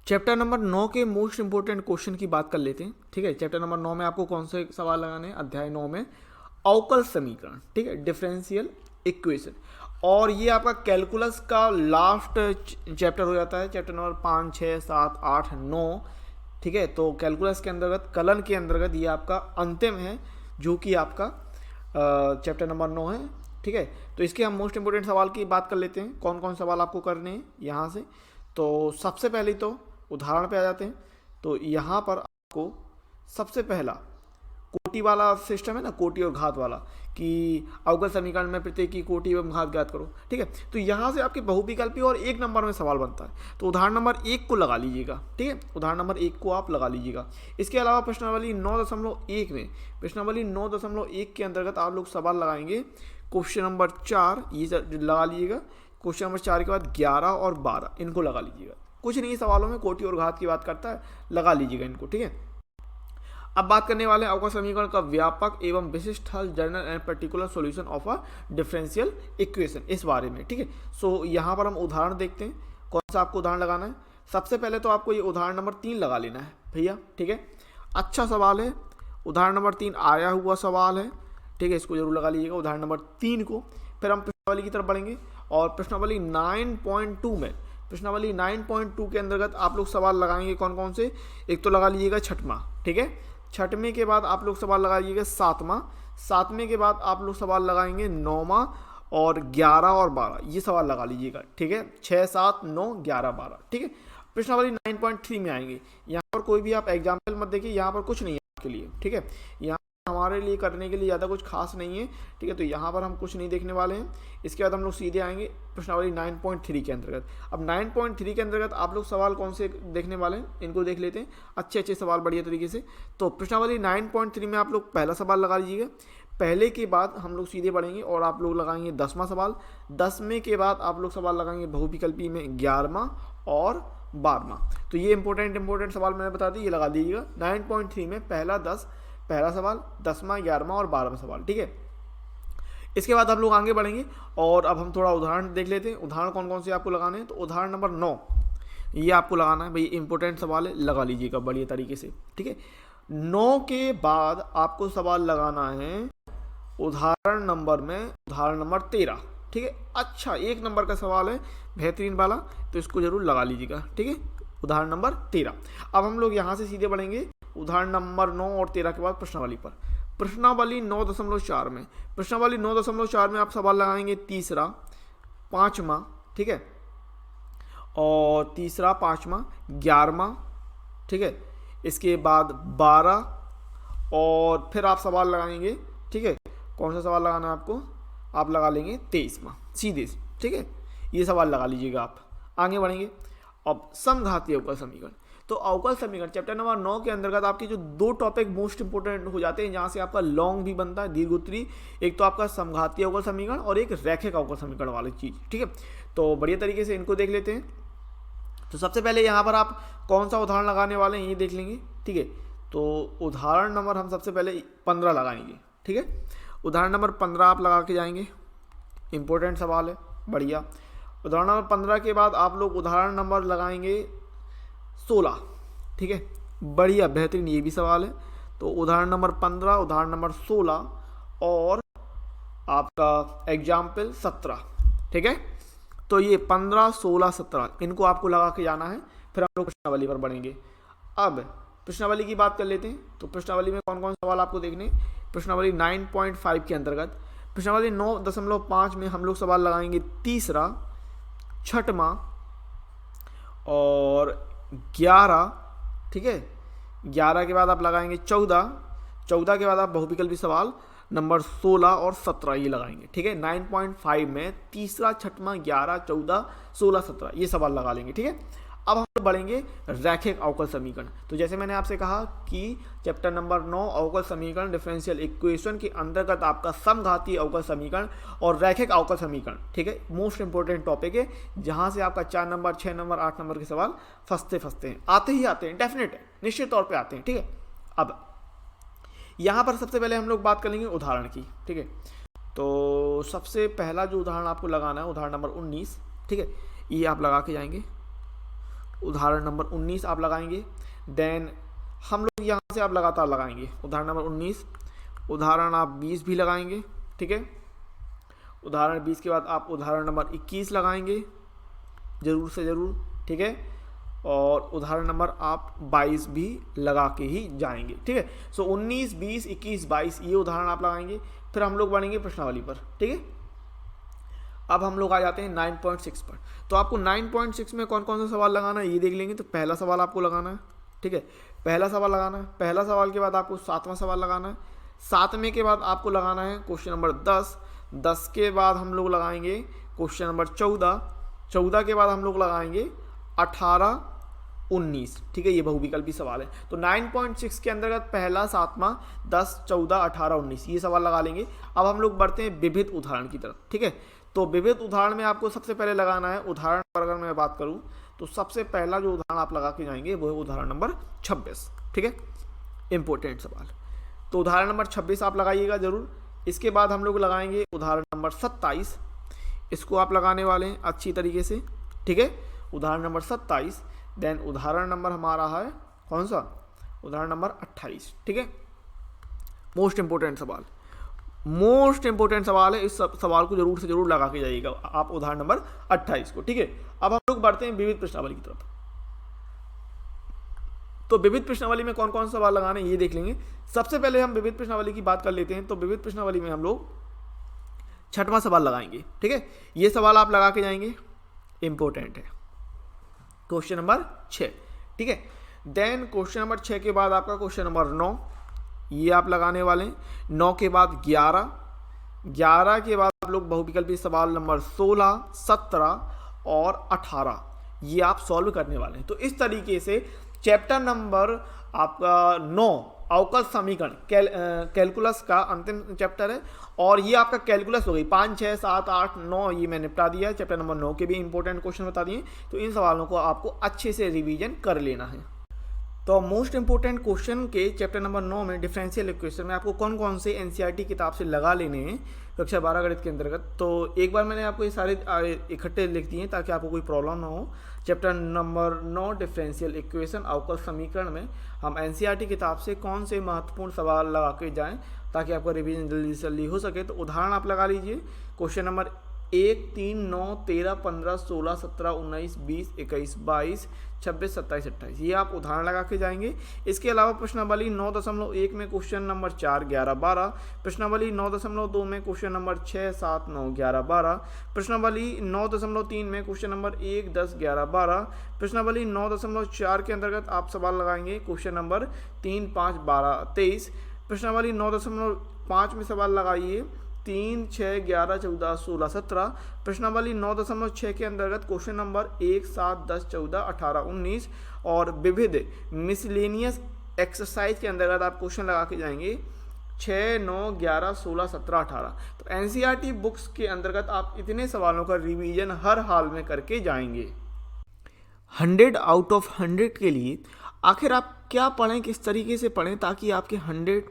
Chapter number 9 के most important question की बात कर लेते हैं। ठीक है, चैप्टर नंबर 9 में आपको कौन से सवाल लगाने हैं? अध्याय 9 में अवकल समीकरण, ठीक है, डिफरेंशियल इक्वेशन। और ये आपका कैलकुलस का लास्ट चैप्टर हो जाता है, चैप्टर नंबर 5, 6, 7, 8, 9। ठीक है, तो कैलकुलस के अंतर्गत, कलन के अंतर्गत ये आपका अंतिम है, जो कि आपका चैप्टर नंबर 9 है। ठीक है, तो इसके हम मोस्ट इंपोर्टेंट सवाल की बात कर लेते हैं, कौन कौन सवाल आपको करने हैं यहाँ से। तो सबसे पहले तो उदाहरण पे आ जाते हैं। तो यहाँ पर आपको सबसे पहला कोटि वाला सिस्टम है ना, कोटि और घात वाला, कि अवकल समीकरण में प्रत्येक की कोटि एवं घात ज्ञात करो। ठीक है, तो यहाँ से आपके बहुविकल्पी और एक नंबर में सवाल बनता है। तो उदाहरण नंबर 1 को लगा लीजिएगा। ठीक है, उदाहरण नंबर 1 को आप लगा लीजिएगा। इसके अलावा प्रश्नावली 9.1 में, प्रश्नावली 9.1 के अंतर्गत आप लोग सवाल लगाएंगे क्वेश्चन नंबर 4, ये लगा लीजिएगा। क्वेश्चन नंबर 4 के बाद 11 और 12 इनको लगा लीजिएगा। कुछ नहीं सवालों में कोटि और घात की बात करता है, लगा लीजिएगा इनको। ठीक है, अब बात करने वाले हैं अवकल समीकरण का व्यापक एवं विशिष्ट हल, general and particular solution of a differential equation, इस बारे में। ठीक है, सो यहाँ पर हम उदाहरण देखते हैं, कौन सा आपको उदाहरण लगाना है। सबसे पहले तो आपको ये उदाहरण नंबर 3 लगा लेना है भैया। ठीक है, अच्छा सवाल है, उदाहरण नंबर 3 आया हुआ सवाल है। ठीक है, इसको जरूर लगा लीजिएगा, उदाहरण नंबर 3 को। फिर हम प्रश्नावली की तरफ बढ़ेंगे और प्रश्नावली 9.2 में, प्रश्नावली 9.2 के अंतर्गत आप लोग सवाल लगाएंगे कौन कौन से। एक तो लगा लीजिएगा छठवां। ठीक है, छठवें के बाद आप लोग सवाल लगाइएगा सातवां, सातवें के बाद आप लोग सवाल लगाएंगे नौवां, और 11 और 12 ये सवाल लगा लीजिएगा। ठीक है, 6, 7, 9, 11, 12। ठीक है, प्रश्नावली 9.3 में आएंगे। यहाँ पर कोई भी आप एग्जाम्पल मत देखिए, यहाँ पर कुछ नहीं है आपके लिए। ठीक है, यहाँ हमारे लिए करने के लिए ज़्यादा कुछ खास नहीं है। ठीक है, तो यहाँ पर हम कुछ नहीं देखने वाले हैं। इसके बाद हम लोग सीधे आएंगे प्रश्नावली 9.3 के अंतर्गत। अब 9.3 के अंतर्गत आप लोग सवाल कौन से देखने वाले हैं, इनको देख लेते हैं। अच्छे अच्छे सवाल बढ़िया तरीके से। तो प्रश्नावली 9.3 में आप लोग पहला सवाल लगा लीजिएगा। पहले के बाद हम लोग सीधे बढ़ेंगे और आप लोग लगाएंगे 10वां सवाल। 10वें के बाद आप लोग सवाल लगाएंगे बहुविकल्पी में 11वां और 12वां। तो ये इंपॉर्टेंट सवाल मैंने बता दी, ये लगा दीजिएगा। 9.3 में पहला सवाल, 10वां, 11वां और 12वां सवाल। ठीक है, इसके बाद हम लोग आगे बढ़ेंगे और अब हम थोड़ा उदाहरण देख लेते हैं। उदाहरण कौन कौन से आपको लगाने हैं। तो उदाहरण नंबर 9 ये आपको लगाना है भाई, इंपॉर्टेंट सवाल है, लगा लीजिएगा बढ़िया तरीके से। ठीक है, 9 के बाद आपको सवाल लगाना है उदाहरण नंबर में, उदाहरण नंबर 13। ठीक है, अच्छा 1 नंबर का सवाल है, बेहतरीन वाला, तो इसको जरूर लगा लीजिएगा। ठीक है, उदाहरण नंबर 13। अब हम लोग यहाँ से सीधे बढ़ेंगे उदाहरण नंबर 9 और 13 के बाद प्रश्नावली पर। प्रश्नावली 9.4 में, प्रश्नावली 9.4 में आप सवाल लगाएंगे तीसरा, पाँचवा। ठीक है, और तीसरा, पाँचवा, 11वां। ठीक है, इसके बाद 12 और फिर आप सवाल लगाएंगे। ठीक है, कौन सा सवाल लगाना है आपको, आप लगा लेंगे 23वां सीधे। ठीक है, ये सवाल लगा लीजिएगा आप। आगे बढ़ेंगे अब समघाती अवकल समीकरण। तो अवकल समीकरण चैप्टर नंबर 9 के अंतर्गत आपके जो 2 टॉपिक मोस्ट इंपोर्टेंट हो जाते हैं, जहाँ से आपका लॉन्ग भी बनता है, दीर्घोत्तरी। एक तो आपका समघाती अवकल समीकरण और एक रैखिक अवकल समीकरण वाली चीज़। ठीक है, तो बढ़िया तरीके से इनको देख लेते हैं। तो सबसे पहले यहाँ पर आप कौन सा उदाहरण लगाने वाले हैं ये देख लेंगे। ठीक है, तो उदाहरण नंबर हम सबसे पहले 15 लगाएंगे। ठीक है, उदाहरण नंबर 15 आप लगा के जाएंगे, इंपॉर्टेंट सवाल है, बढ़िया। उदाहरण नंबर 15 के बाद आप लोग उदाहरण नंबर लगाएंगे 16। ठीक है, बढ़िया बेहतरीन, ये भी सवाल है। तो उदाहरण नंबर 15, उदाहरण नंबर 16 और आपका एग्जाम्पल 17। ठीक है, तो ये 15, 16, 17 इनको आपको लगा के जाना है। फिर हम लोग प्रश्नावली पर बढ़ेंगे। अब प्रश्नावली की बात कर लेते हैं। तो प्रश्नावली में कौन कौन सवाल आपको देखने, प्रश्नावली 9.5 के अंतर्गत प्रश्नावली 9.5 में हम लोग सवाल लगाएंगे तीसरा, छठवां और 11। ठीक है, 11 के बाद आप लगाएंगे 14, 14 के बाद आप बहुविकल्पी सवाल नंबर 16 और 17 ये लगाएंगे। ठीक है, 9.5 में तीसरा, छठवां, 11, 14, 16, 17 ये सवाल लगा लेंगे। ठीक है, अब हम बढ़ेंगे रैखिक अवकल समीकरण। तो जैसे मैंने आपसे कहा कि चैप्टर नंबर 9 अवकल समीकरण डिफरेंशियल इक्वेशन के अंतर्गत आपका समघातीय अवकल समीकरण और रैखिक अवकल समीकरण, ठीक है, मोस्ट इंपोर्टेंट टॉपिक है, जहां से आपका 4 नंबर, 6 नंबर, 8 नंबर के सवाल फंसते हैं, आते ही आते हैं, डेफिनेट है, निश्चित तौर पर आते हैं। ठीक है, अब यहाँ पर सबसे पहले हम लोग बात करेंगे उदाहरण की। ठीक है, तो सबसे पहला जो उदाहरण आपको लगाना है उदाहरण नंबर 19। ठीक है, ये आप लगा के जाएंगे। उदाहरण नंबर 19 आप लगाएंगे। देन हम लोग यहाँ से आप लगातार लगाएंगे उदाहरण नंबर 19, उदाहरण आप 20 भी लगाएंगे, ठीक है। उदाहरण 20 के बाद आप उदाहरण नंबर 21 लगाएंगे ज़रूर से ज़रूर, ठीक है। और उदाहरण नंबर आप 22 भी लगा के ही जाएंगे, ठीक है। सो 19, 20, 21, 22 ये उदाहरण आप लगाएंगे। फिर हम लोग बढ़ेंगे प्रश्नावली पर, ठीक है। अब हम लोग आ जाते हैं 9.6 पर। तो आपको 9.6 में कौन कौन सा सवाल लगाना है ये देख लेंगे। तो पहला सवाल आपको लगाना है, ठीक है, पहला सवाल लगाना है। पहला सवाल के बाद आपको 7वां सवाल लगाना है। 7वें के बाद आपको लगाना है क्वेश्चन नंबर 10। 10 के बाद हम लोग लगाएंगे क्वेश्चन नंबर 14। 14 के बाद हम लोग लगाएंगे 18, 19, ठीक है। ये बहुविकल्पी सवाल है। तो 9.6 के अंतर्गत पहला, 7वां, 10, 14, 18, 19 ये सवाल लगा लेंगे। अब हम लोग बढ़ते हैं विविध उदाहरण की तरफ, ठीक है। तो विविध उदाहरण में आपको सबसे पहले लगाना है उदाहरण पर अगर मैं बात करूं तो सबसे पहला जो उदाहरण आप लगा के जाएंगे वो है उदाहरण नंबर 26, ठीक है, इंपॉर्टेंट सवाल। तो उदाहरण नंबर 26 आप लगाइएगा जरूर। इसके बाद हम लोग लगाएंगे उदाहरण नंबर 27, इसको आप लगाने वाले हैं अच्छी तरीके से, ठीक है, उदाहरण नंबर 27। देन उदाहरण नंबर हमारा है कौन सा, उदाहरण नंबर 28, ठीक है। मोस्ट इंपोर्टेंट सवाल, मोस्ट इंपोर्टेंट सवाल है, इस सवाल को जरूर से जरूर लगा के जाइएगा आप उदाहरण नंबर 28 को, ठीक है। अब हम लोग बढ़ते हैं विविध प्रश्नावली की तरफ। तो विविध प्रश्नावली में कौन कौन सवाल लगाने ये देख लेंगे। सबसे पहले हम विविध प्रश्नावली की बात कर लेते हैं। तो विविध प्रश्नावली में हम लोग 6वां सवाल लगाएंगे, ठीक है। ये सवाल आप लगा के जाएंगे, इंपॉर्टेंट है, क्वेश्चन नंबर 6, ठीक है। देन क्वेश्चन नंबर 6 के बाद आपका क्वेश्चन नंबर 9 ये आप लगाने वाले हैं। 9 के बाद 11, 11 के बाद आप लोग बहुविकल्पी सवाल नंबर 16, 17 और 18 ये आप सॉल्व करने वाले हैं। तो इस तरीके से चैप्टर नंबर आपका 9 अवकल समीकरण कैलकुलस का अंतिम चैप्टर है और ये आपका कैलकुलस हो गई। 5, 6, 7, 8, 9 ये मैं निपटा दिया है। चैप्टर नंबर 9 के भी इंपॉर्टेंट क्वेश्चन बता दिए। तो इन सवालों को आपको अच्छे से रिवीजन कर लेना है। तो मोस्ट इंपोर्टेंट क्वेश्चन के चैप्टर नंबर 9 में डिफरेंशियल इक्वेशन में आपको कौन कौन से एनसीईआरटी किताब से लगा लेने हैं कक्षा 12 गणित के अंतर्गत। तो एक बार मैंने आपको ये सारे इकट्ठे लिख दिए ताकि आपको कोई प्रॉब्लम ना हो। चैप्टर नंबर 9 डिफरेंशियल इक्वेशन अवकल समीकरण में हम एनसीईआरटी किताब से कौन से महत्वपूर्ण सवाल लगा के जाएँ ताकि आपका रिवीजन जल्दी से जल्दी हो सके। तो उदाहरण आप लगा लीजिए क्वेश्चन नंबर 1, 3, 9, 13, 15, 16, 17, 19, 20, 21, 22, 26, 27, 28 ये आप उदाहरण लगा के जाएंगे। इसके अलावा प्रश्नावली 9.1 में क्वेश्चन नंबर 4, 11, 12, प्रश्नावली 9.2 में क्वेश्चन नंबर 6, 7, 9, 11, 12, प्रश्नावली 9.3 में क्वेश्चन नंबर 1, 10, 11, 12, प्रश्नावली 9.4 के अंतर्गत आप सवाल लगाएंगे क्वेश्चन नंबर 3, 5, 12, 23, प्रश्नावली 9.5 में सवाल लगाइए 3, 6, 11, 14, 16, 17, प्रश्नावली 9.6 के अंतर्गत क्वेश्चन नंबर 1, 7, 10, 14, 18, 19 और विविध मिसलेनियस एक्सरसाइज के अंतर्गत आप क्वेश्चन लगा के जाएंगे 6, 9, 11, 16, 17, 18। तो एनसीईआरटी बुक्स के अंतर्गत आप इतने सवालों का रिवीजन हर हाल में करके जाएंगे। 100 आउट ऑफ 100 के लिए आखिर आप क्या पढ़ें, किस तरीके से पढ़ें ताकि आपके 100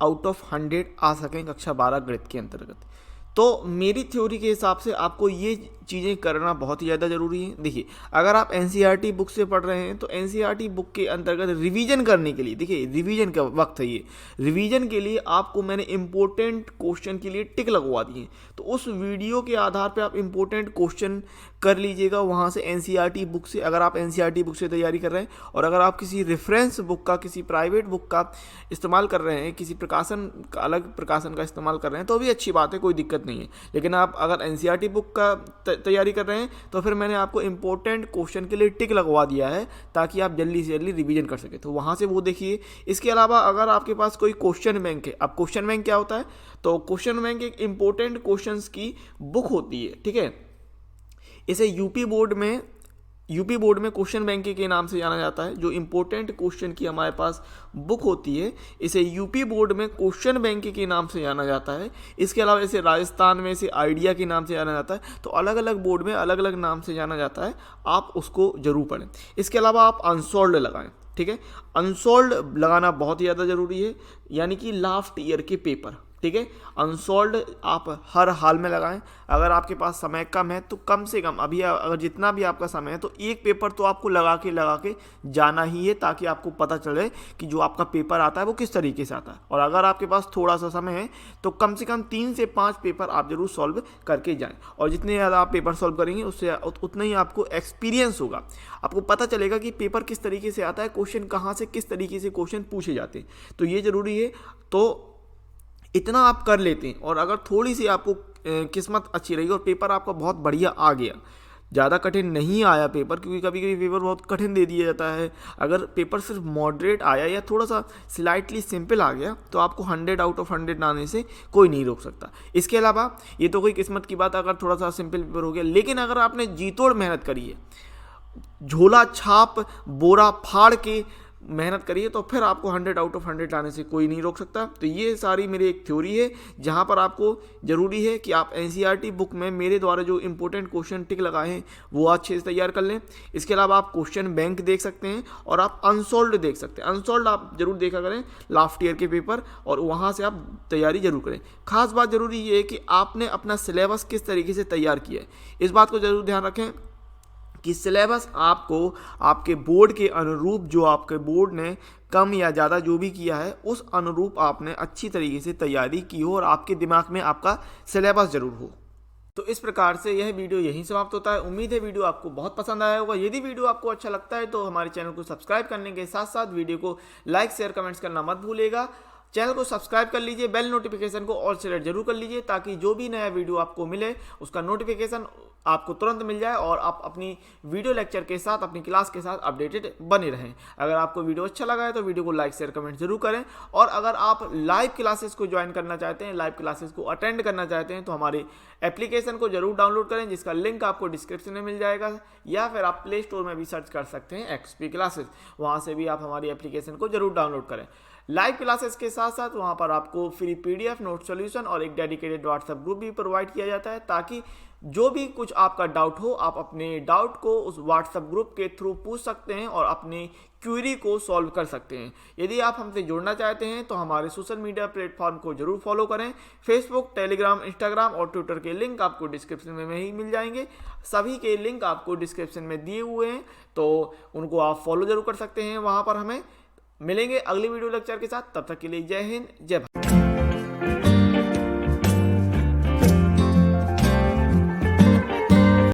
आउट ऑफ 100 आ सकें कक्षा 12 गणित के अंतर्गत। तो मेरी थ्योरी के हिसाब से आपको ये चीज़ें करना बहुत ही ज़्यादा ज़रूरी है। देखिए अगर आप एनसीईआरटी बुक से पढ़ रहे हैं तो एनसीईआरटी बुक के अंतर्गत रिवीजन करने के लिए, देखिए रिवीजन का वक्त है ये, रिवीजन के लिए आपको मैंने इंपॉर्टेंट क्वेश्चन के लिए टिक लगवा दिए। तो उस वीडियो के आधार पे आप इंपॉर्टेंट क्वेश्चन कर लीजिएगा वहाँ से एनसीईआरटी बुक से, अगर आप एनसीईआरटी बुक से तैयारी कर रहे हैं। और अगर आप किसी रेफरेंस बुक का, किसी प्राइवेट बुक का इस्तेमाल कर रहे हैं, किसी प्रकाशन का, अलग प्रकाशन का इस्तेमाल कर रहे हैं तो भी अच्छी बात है, कोई दिक्कत नहीं है। लेकिन आप अगर एनसीईआरटी बुक का तैयारी कर रहे हैं तो फिर मैंने आपको इंपॉर्टेंट क्वेश्चन के लिए टिक लगवा दिया है ताकि आप जल्दी से जल्दी रिवीजन कर सके। तो वहाँ से वो देखिए। इसके अलावा अगर आपके पास कोई क्वेश्चन बैंक है, अब क्वेश्चन बैंक क्या होता है, तो क्वेश्चन बैंक एक इंपॉर्टेंट क्वेश्चंस की बुक होती है, ठीक है। इसे यूपी बोर्ड में क्वेश्चन बैंक के नाम से जाना जाता है। जो इंपॉर्टेंट क्वेश्चन की हमारे पास बुक होती है इसे यूपी बोर्ड में क्वेश्चन बैंक के नाम से जाना जाता है। इसके अलावा इसे राजस्थान में इसे आइडिया के नाम से जाना जाता है। तो अलग अलग बोर्ड में अलग अलग नाम से जाना जाता है, आप उसको जरूर पढ़ें। इसके अलावा आप अनसॉल्व्ड लगाएं, ठीक है। अनसॉल्व्ड लगाना बहुत ही ज़्यादा ज़रूरी है, यानी कि लास्ट ईयर के पेपर, ठीक है। अनसॉल्व्ड आप हर हाल में लगाएं। अगर आपके पास समय कम है तो कम से कम अभी अगर जितना भी आपका समय है तो एक पेपर तो आपको लगा के जाना ही है, ताकि आपको पता चले कि जो आपका पेपर आता है वो किस तरीके से आता है। और अगर आपके पास थोड़ा सा समय है तो कम से कम 3 से 5 पेपर आप जरूर सॉल्व करके जाएं। और जितने ज़्यादा आप पेपर सॉल्व करेंगे उससे उतना ही आपको एक्सपीरियंस होगा, आपको पता चलेगा कि पेपर किस तरीके से आता है, क्वेश्चन कहाँ से किस तरीके से क्वेश्चन पूछे जाते हैं। तो ये ज़रूरी है। तो इतना आप कर लेते हैं, और अगर थोड़ी सी आपको किस्मत अच्छी रही और पेपर आपका बहुत बढ़िया आ गया, ज़्यादा कठिन नहीं आया पेपर, क्योंकि कभी कभी पेपर बहुत कठिन दे दिया जाता है, अगर पेपर सिर्फ मॉडरेट आया या थोड़ा सा स्लाइटली सिंपल आ गया तो आपको 100 आउट ऑफ 100 आने से कोई नहीं रोक सकता। इसके अलावा ये तो कोई किस्मत की बात, अगर थोड़ा सा सिंपल पेपर हो गया, लेकिन अगर आपने जी तोड़ मेहनत करी है, झोला छाप बोरा फाड़ के मेहनत करिए, तो फिर आपको 100 आउट ऑफ 100 लाने से कोई नहीं रोक सकता। तो ये सारी मेरी एक थ्योरी है, जहाँ पर आपको ज़रूरी है कि आप एनसीईआरटी बुक में मेरे द्वारा जो इंपॉर्टेंट क्वेश्चन टिक लगाए हैं वो अच्छे से तैयार कर लें। इसके अलावा आप क्वेश्चन बैंक देख सकते हैं और आप अनसॉल्व्ड देख सकते हैं। अनसॉल्व्ड आप जरूर देखा करें लास्ट ईयर के पेपर, और वहाँ से आप तैयारी जरूर करें। खास बात जरूरी ये है कि आपने अपना सिलेबस किस तरीके से तैयार किया है, इस बात को जरूर ध्यान रखें कि सिलेबस आपको आपके बोर्ड के अनुरूप, जो आपके बोर्ड ने कम या ज़्यादा जो भी किया है उस अनुरूप आपने अच्छी तरीके से तैयारी की हो और आपके दिमाग में आपका सिलेबस जरूर हो। तो इस प्रकार से यह वीडियो यहीं समाप्त होता है। उम्मीद है वीडियो आपको बहुत पसंद आया होगा। यदि वीडियो आपको अच्छा लगता है तो हमारे चैनल को सब्सक्राइब करने के साथ साथ वीडियो को लाइक शेयर कमेंट्स करना मत भूलिएगा। चैनल को सब्सक्राइब कर लीजिए, बेल नोटिफिकेशन को ऑल सेलेक्ट जरूर कर लीजिए, ताकि जो भी नया वीडियो आपको मिले उसका नोटिफिकेशन आपको तुरंत मिल जाए और आप अपनी वीडियो लेक्चर के साथ, अपनी क्लास के साथ अपडेटेड बने रहें। अगर आपको वीडियो अच्छा लगा है तो वीडियो को लाइक शेयर कमेंट जरूर करें। और अगर आप लाइव क्लासेस को ज्वाइन करना चाहते हैं, लाइव क्लासेस को अटेंड करना चाहते हैं, तो हमारे एप्लीकेशन को जरूर डाउनलोड करें, जिसका लिंक आपको डिस्क्रिप्शन में मिल जाएगा, या फिर आप प्ले स्टोर में भी सर्च कर सकते हैं XP क्लासेस, वहाँ से भी आप हमारी एप्लीकेशन को जरूर डाउनलोड करें। लाइव क्लासेस के साथ साथ वहाँ पर आपको फ्री PDF नोट सॉल्यूशन और एक डेडिकेटेड व्हाट्सएप ग्रुप भी प्रोवाइड किया जाता है, ताकि जो भी कुछ आपका डाउट हो आप अपने डाउट को उस व्हाट्सएप ग्रुप के थ्रू पूछ सकते हैं और अपनी क्वेरी को सॉल्व कर सकते हैं। यदि आप हमसे जुड़ना चाहते हैं तो हमारे सोशल मीडिया प्लेटफॉर्म को जरूर फॉलो करें। फेसबुक, टेलीग्राम, इंस्टाग्राम और ट्विटर के लिंक आपको डिस्क्रिप्शन में ही मिल जाएंगे। सभी के लिंक आपको डिस्क्रिप्शन में दिए हुए हैं, तो उनको आप फॉलो जरूर कर सकते हैं। वहाँ पर हमें मिलेंगे अगली वीडियो लेक्चर के साथ। तब तक के लिए जय हिंद, जय भारत।